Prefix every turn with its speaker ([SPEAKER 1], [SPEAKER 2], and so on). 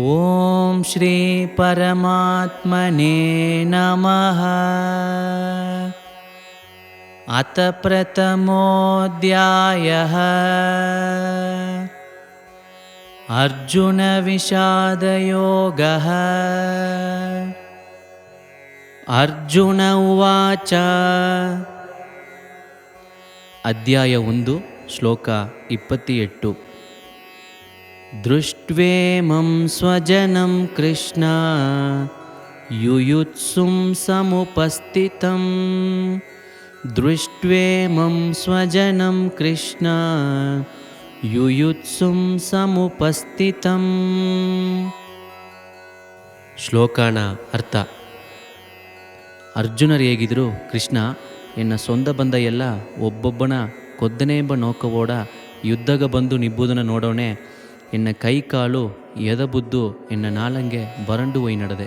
[SPEAKER 1] ಓಂ ಶ್ರೀ ಪರಮಾತ್ಮನೇ ನಮಃ. ಅತ ಪ್ರಥಮೋಧ್ಯಾಯಃ ಅರ್ಜುನ ವಿಷಾದಯೋಗಃ. ಅರ್ಜುನ ಉವಾಚ. ಅಧ್ಯಾಯ 1 ಶ್ಲೋಕ 28. ದೃಷ್ಟ್ವೇಮಂ ಸ್ವಜನಂ ಕೃಷ್ಣ ಯುಯುತ್ಸುಂ ಸಮುಪಸ್ಥಿತಂ. ದೃಷ್ಟ್ವೇಮಂ ಸ್ವಜನಂ ಕೃಷ್ಣ ಯುಯುತ್ಸುಂ ಸಮುಪಸ್ಥಿತಂ. ಶ್ಲೋಕನ ಅರ್ಥ: ಅರ್ಜುನರು ಹೇಗಿದ್ರು ಕೃಷ್ಣ ಎನ್ನ ಸೊಂದ ಬಂದ ಎಲ್ಲ ಒಬ್ಬೊಬ್ಬನ ಕೊದ್ದನೆ ಎಂಬ ನೋಕವೋಡ ಯುದ್ಧಗ ಬಂದು ನಿಬ್ಬುದನ್ನು ನೋಡೋಣೆ. ಎನ್ನ ಕೈ ಕಾಲು ಎದಬುದ್ದು ಎನ್ನ ನಾಲಂಗೆ ಬರಂಡು ಒಯ್ ನಡೆದೆ.